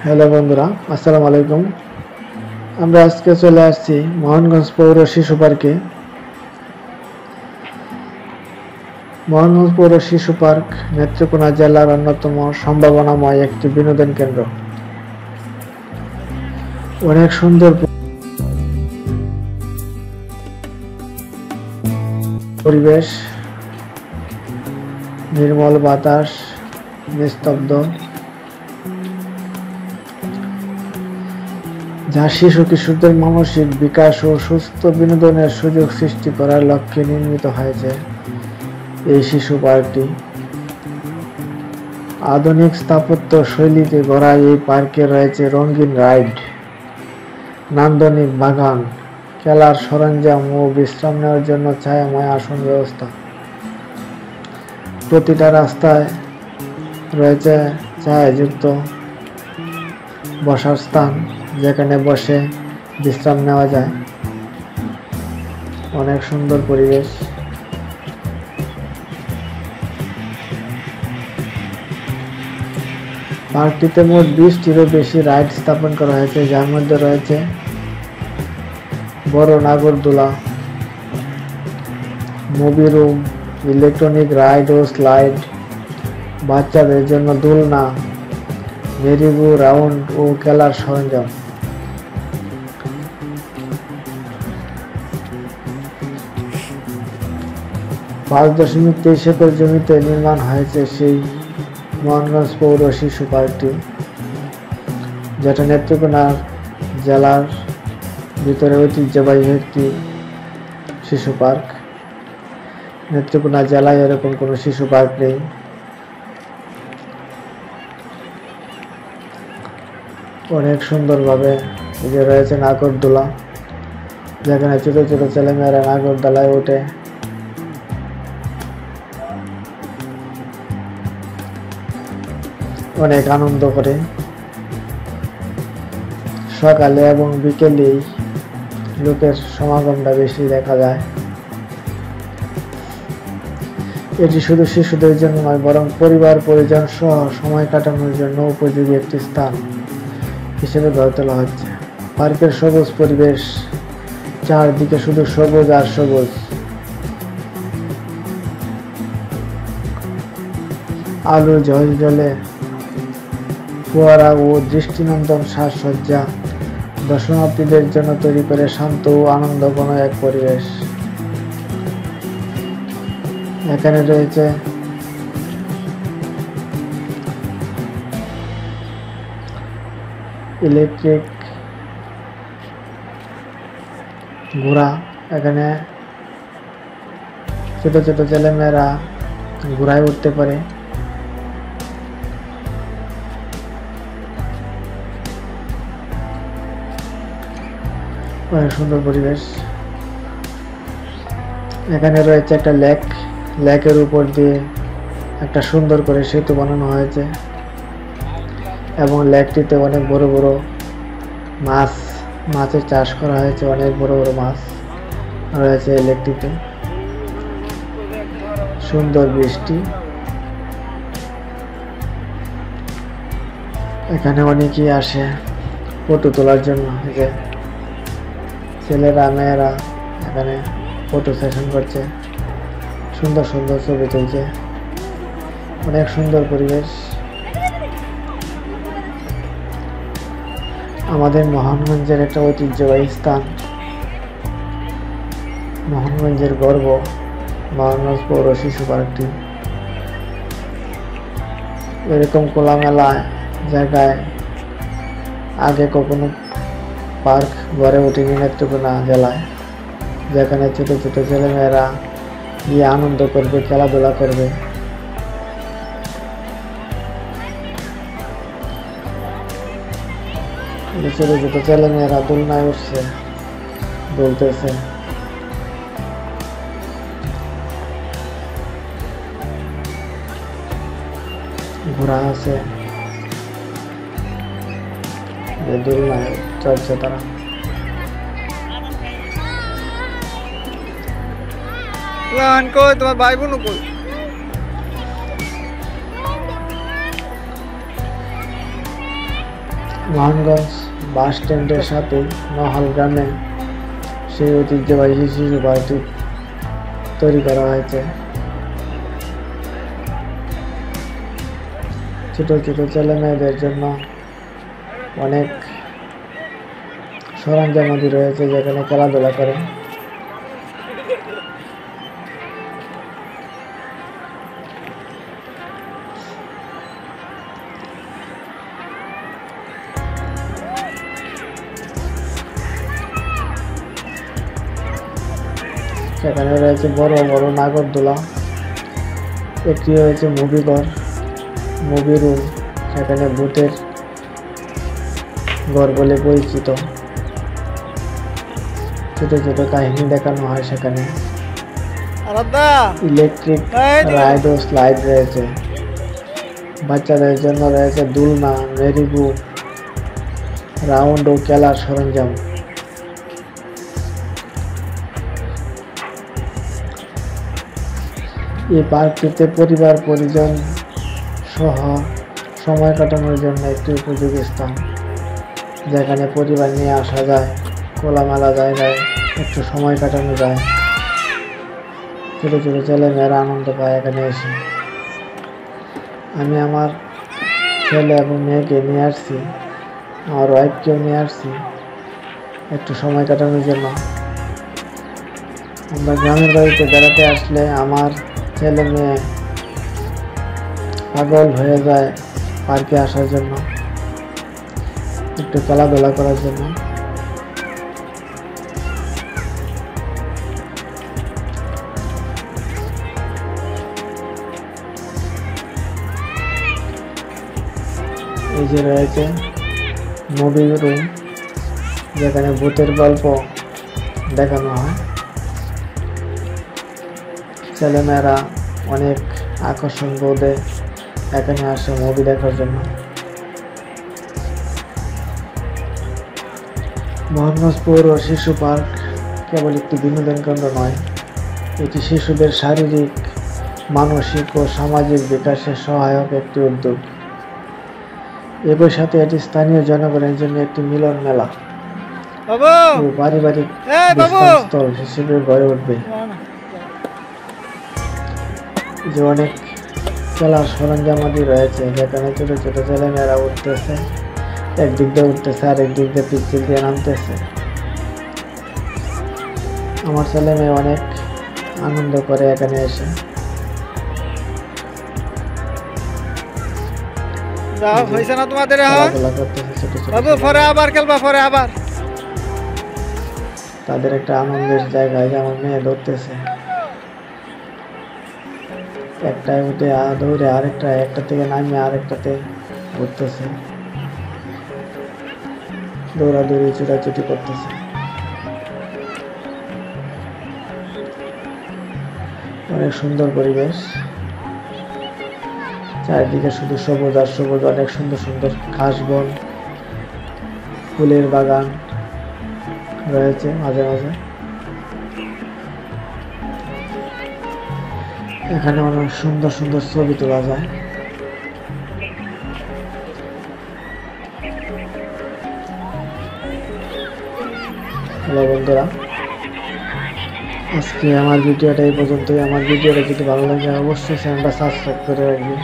Hello বন্ধুরা, আসসালামু আলাইকুম। আমরা আজকে চলে আসছি মোহনগঞ্জ পৌর শিশু পার্কে। মোহনগঞ্জ পৌর শিশু পার্ক নেত্রকোনা জেলার অন্যতম সম্ভাবনাময় একটি বিনোদন কেন্দ্র। অনেক সুন্দর পরিবেশ, নির্মল বাতাস, নিস্তব্ধ, যা শিশু কিশোরদের মানসিক বিকাশ ও সুস্থ বিনোদনের সুযোগ সৃষ্টি করার লক্ষ্যে নির্মিত হয়েছে। এই শিশু পার্কটি আধুনিক স্থাপত্য শৈলীতে গড়া। এই পার্কে রয়েছে রঙিন রাইড, নান্দনিক বাগান, খেলার সরঞ্জাম ও বিশ্রাম নেওয়ার জন্য ছায়াময় আসন ব্যবস্থা। প্রতিটা রাস্তায় রয়েছে ছায়াযুক্ত বসার স্থান, যেখানে বসে বিশ্রাম নেওয়া যায়। অনেক সুন্দর পরিবেশ। পার্কটিতে মোট 20টিরও বেশি রাইড স্থাপন করা হয়েছে, যার মধ্যে রয়েছে বড় নাগরদোলা, মুভি রুম, ইলেকট্রনিক রাইড ও স্লাইড, বাচ্চাদের জন্য দোলনা, মেরি-গো রাউন্ড ও খেলার সরঞ্জাম। $5.23 একর জমিতে নির্মাণ হয়েছে সেই মোহনগঞ্জ পৌর শিশু পার্কটি, যেটা নেত্রকোনা জেলার ভিতরে ঐতিহ্যবাহী একটি শিশু পার্ক। নেত্রকোনা জেলায় এরকম কোনো শিশু পার্ক নেই। অনেক সুন্দরভাবে এই যে রয়েছে নাগরদোলা, যেখানে ছোট ছোট ছেলেমেয়েরা নাগরদোলায় ওঠে। অনেক আনন্দ করে। সকালে এবং বিকেলেই লোকের সমাগমটা বেশি দেখা যায়। এটি শুধু শিশুদের জন্য নয়, বরং পরিবার পরিজন সহ সময় কাটানোর জন্য উপযোগী একটি স্থান হিসেবে গড়ে তোলা হচ্ছে। পার্কের সবুজ পরিবেশ, চারদিকে শুধু সবুজ আর সবুজ। আলো ঝলঝলে ফোয়ারা ও দৃষ্টিনন্দন সাজসজ্জা দর্শনার্থীদের জন্য তৈরি করে শান্ত ও আনন্দঘন এক পরিবেশ। এখানে রয়েছে ইলেকট্রিক ঘোড়া, এখানে ছোট ছোট ছেলেমেয়েরা ঘোড়ায় উঠতে পারে। অনেক সুন্দর পরিবেশ। এখানে রয়েছে একটা লেকের উপর দিয়ে একটা সুন্দর করে সেতু বানানো হয়েছে, এবং লেকটিতে অনেক বড় বড় মাছের চাষ করা হয়েছে। অনেক বড় বড় মাছ রয়েছে এই লেকটিতে। সুন্দর বৃষ্টি। এখানে অনেকেই আসে ফটো তোলার জন্য। যে ছেলেরা মেয়েরা এখানে ফটো সেশন করছে, সুন্দর সুন্দর ছবি তুলছে। অনেক সুন্দর পরিবেশ। আমাদের মোহনগঞ্জের একটা ঐতিহ্যবাহী স্থান, মোহনগঞ্জের গর্ব মোহনগঞ্জ পৌর শিশু পার্কটি। এরকম খোলামেলা জায়গায় আগে কখনো পার্ক গড়ে ওঠেনি নেত্রকোনা জেলায়, যেখানে ছোট ছোট ছেলেমেয়েরা গিয়ে আনন্দ করবে, খেলাধুলা করবে। ছোট ছোট ছেলেমেয়েরা দোলনায় উঠছে, দোলতেছে। ঘোড়া আছে, দোলনায় চলছে তারা। তোমার ভাই বোন কই? মোহনগঞ্জ বাস স্ট্যান্ডের সাথে নহল গ্রামে সেই ঐতিহ্যবাহী শিশু পার্কটি তৈরি করা হয়েছে। ছোট ছোট ছেলে মেয়েদের জন্য অনেক সরঞ্জামাদি রয়েছে যেখানে খেলাধুলা করে। সেখানে রয়েছে বড় বড় নাগরদোলা, একটি রয়েছে মুভি ঘর, মুভি রুম, সেখানে ভূতের ঘর বলে পরিচিত। ছোট ছোট কাহিনী দেখানো হয় সেখানে। ইলেকট্রিক রাইড ও স্লাইড রয়েছে। বাচ্চাদের জন্য রয়েছে দুলনা, মেরিগো রাউন্ড ও খেলার সরঞ্জাম। এই পার্কটিতে পরিবার পরিজন সহ সময় কাটানোর জন্য একটি উপযোগী স্থান, যেখানে পরিবার নিয়ে আসা যায়, খোলামেলা জায়গায় একটু সময় কাটানো যায়। ছোট ছোট ছেলে মেয়েরা আনন্দ পায় এখানে এসে। আমি আমার ছেলে এবং মেয়েকে নিয়ে আসছি, আমার ওয়াইফকেও নিয়ে আসছি একটু সময় কাটানোর জন্য। আমরা গ্রামের বাড়িতে বেড়াতে আসলে আমার ছেলে মেয়ে পাগল হয়ে যায় পার্কে আসার জন্য, একটু খেলাধুলা করার জন্য। এই যে রয়েছে মুভি রুম, যেখানে ভূতের গল্প দেখানো হয়। ছেলেমেয়েরা অনেক আকর্ষণ বোধে এখানে আসে মুভি দেখার জন্য। মোহনগঞ্জ পৌর শিশু পার্ক কেবল একটি বিনোদন কেন্দ্র নয়, এটি শিশুদের শারীরিক, মানসিক ও সামাজিক বিকাশে সহায়ক একটি উদ্যোগ। একই সাথে এটি স্থানীয় জনগণের জন্য একটি মিলন মেলা ও পারিবারিক স্থল হিসেবে গড়ে উঠবে। যে অনেক খেলার সরঞ্জামাদি রয়েছে, যেখানে ছোট ছোট ছেলেমেয়েরা উঠতেছে, একদিক দিয়ে উঠতেছে আর একদিক দিয়ে পিচ্ছিল দিয়ে নামতেছে। আমার ছেলে মেয়ে অনেক আনন্দ করে এখানে এসে। হয়েছে না তোমাদের? খেলাধুলা করতেছে ছোট ছোট। পরে আবার খেলবা, পরে আবার। তাদের একটা আনন্দের জায়গায়, যেমন মেয়ে ধরতেছে, একটায় উঠে দৌড়ে একটা থেকে নামিয়ে আরেকটাতে উঠতেছে, দৌড়াদৌড়ি ছুটাছুটি করতেছে। অনেক সুন্দর পরিবেশ, চারিদিকে শুধু সবুজ আর সবুজ, অনেক সুন্দর সুন্দর ঘাস বন, ফুলের বাগান রয়েছে মাঝে মাঝে। এখানে অনেক সুন্দর সুন্দর ছবি তোলা যায়। হ্যালো বন্ধুরা, আজকে আমার ভিডিওটা এই পর্যন্তই। আমার ভিডিওটা যদি ভালো লাগে অবশ্যই চ্যানেলটা সাবস্ক্রাইব করে রাখবেন।